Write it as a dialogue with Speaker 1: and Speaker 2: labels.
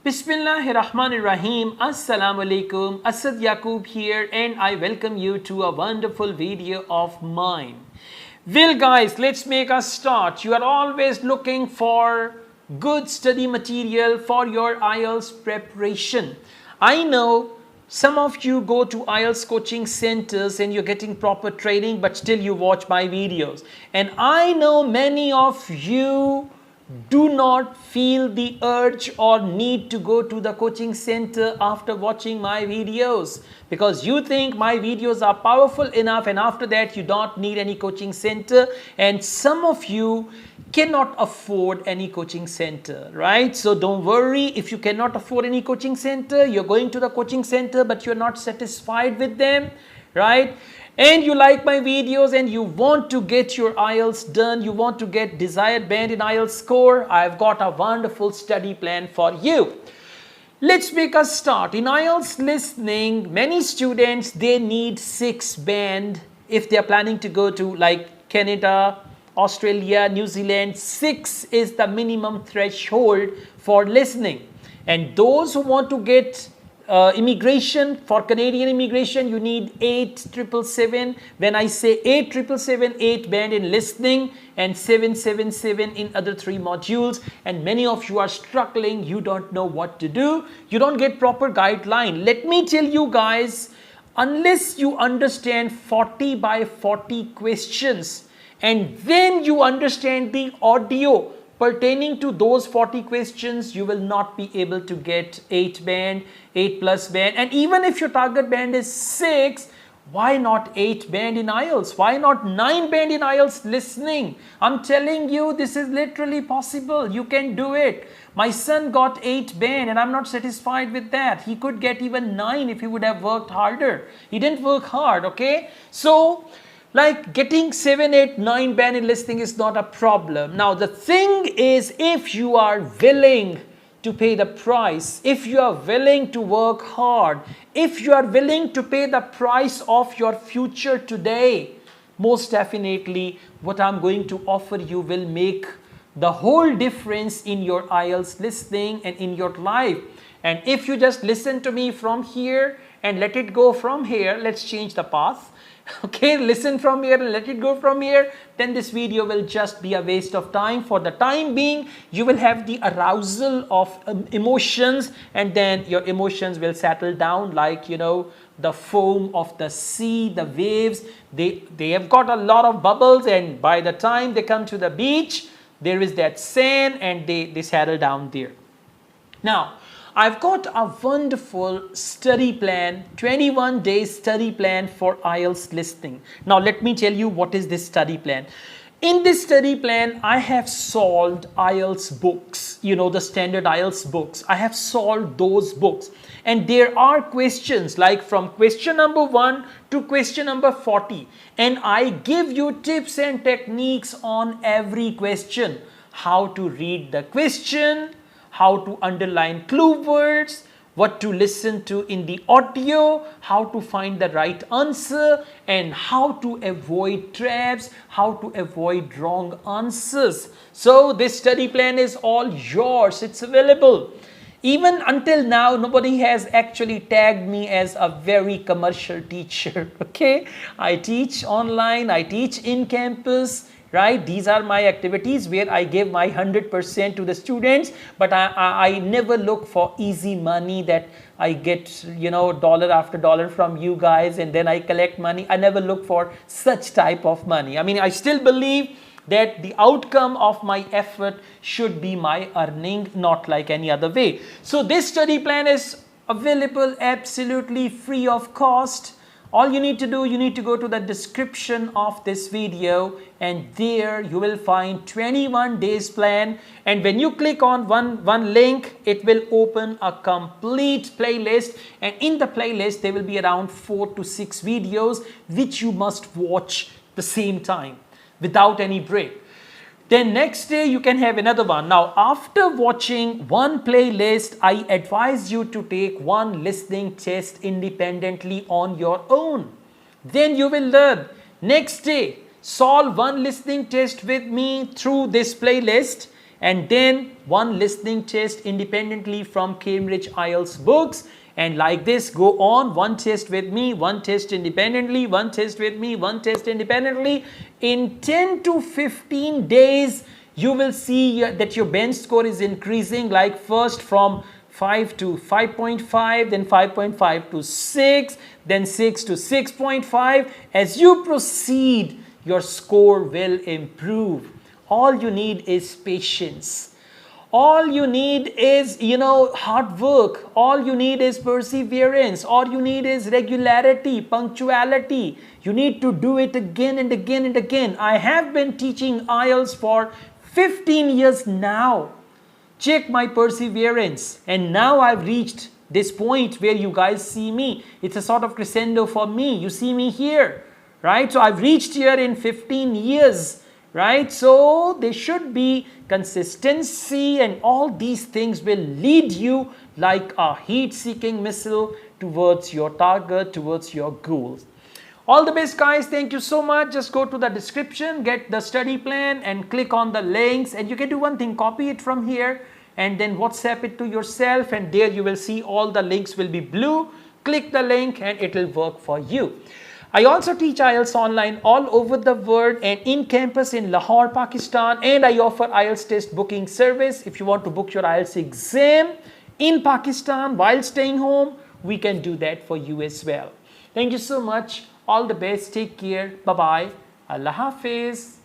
Speaker 1: Bismillahirrahmanirrahim. Assalamu alaikum. Asad Yaqub here, and I welcome you to a wonderful video of mine. Well guys, let's make a start. You are always looking for good study material for your IELTS preparation. I know some of you go to IELTS coaching centers and you're getting proper training, but still you watch my videos. And I know many of you do not feel the urge or need to go to the coaching center after watching my videos, because you think my videos are powerful enough and after that you don't need any coaching center. And some of you cannot afford any coaching center, right? So don't worry if you cannot afford any coaching center. You're going to the coaching center but you're not satisfied with them, right? And you like my videos and you want to get your IELTS done, you want to get desired band in IELTS score, I've got a wonderful study plan for you. Let's make a start. In IELTS listening, many students, they need 6 band if they're planning to go to like Canada, Australia, New Zealand. 6 is the minimum threshold for listening. And those who want to get immigration, for Canadian immigration, you need 8,777. When I say 8,777, 8 band in listening and 777 in other 3 modules. And many of you are struggling, you don't know what to do, you don't get proper guideline. Let me tell you guys, unless you understand 40 by 40 questions and then you understand the audio pertaining to those 40 questions, you will not be able to get 8 band, 8 plus band. And even if your target band is 6, why not 8 band in IELTS? Why not 9 band in IELTS listening? I'm telling you, this is literally possible. You can do it. My son got 8 band and I'm not satisfied with that. He could get even 9 if he would have worked harder. He didn't work hard, okay? So, like getting 7, 8, 9 band in listening is not a problem. Now the thing is, if you are willing to pay the price, if you are willing to work hard, if you are willing to pay the price of your future today, most definitely what I'm going to offer you will make the whole difference in your IELTS listening and in your life. And if you just listen to me from here and let it go from here, let's change the path. Okay, listen from here and let it go from here, then this video will just be a waste of time. For the time being, you will have the arousal of emotions, and then your emotions will settle down like, you know, the foam of the sea, the waves. They have got a lot of bubbles, and by the time they come to the beach, there is that sand and they settle down there. Now, I've got a wonderful study plan, 21 days study plan for IELTS listening. Now let me tell you what is this study plan. In this study plan, I have solved IELTS books, you know, the standard IELTS books. I have solved those books. And there are questions like from question number 1 to question number 40. And I give you tips and techniques on every question. How to read the question, how to underline clue words, what to listen to in the audio, how to find the right answer, and how to avoid traps, how to avoid wrong answers. So this study plan is all yours. It's available. Even until now, nobody has actually tagged me as a very commercial teacher. Okay, I teach online, I teach in campus, right? These are my activities where I give my 100% to the students, but I never look for easy money that I get, you know, dollar after dollar from you guys and then I collect money. I never look for such type of money. I mean, I still believe that the outcome of my effort should be my earning, not like any other way. So this study plan is available absolutely free of cost. All you need to do, you need to go to the description of this video and there you will find 21 days plan, and when you click on one link, it will open a complete playlist, and in the playlist there will be around 4 to 6 videos which you must watch the same time without any break. Then next day you can have another one. Now after watching one playlist, I advise you to take one listening test independently on your own. Then you will learn. Next day, solve one listening test with me through this playlist and then one listening test independently from Cambridge IELTS books. And like this, go on, one test with me, one test independently, one test with me, one test independently. In 10 to 15 days, you will see that your bench score is increasing, like first from 5 to 5.5, then 5.5 to 6, then 6 to 6.5. As you proceed, your score will improve. All you need is patience. All you need is, hard work. All you need is perseverance. All you need is regularity, punctuality. You need to do it again and again and again. I have been teaching IELTS for 15 years now. Check my perseverance. And now I've reached this point where you guys see me. It's a sort of crescendo for me. You see me here, right? So I've reached here in 15 years. Right? So there should be consistency, and all these things will lead you like a heat-seeking missile towards your target, towards your goals. All the best, guys. Thank you so much. Just go to the description, get the study plan and click on the links, and you can do one thing, copy it from here and then WhatsApp it to yourself, and there you will see all the links will be blue. Click the link and it will work for you. I also teach IELTS online all over the world and in campus in Lahore, Pakistan, and I offer IELTS test booking service. If you want to book your IELTS exam in Pakistan while staying home, we can do that for you as well. Thank you so much. All the best. Take care. Bye-bye. Allah Hafiz.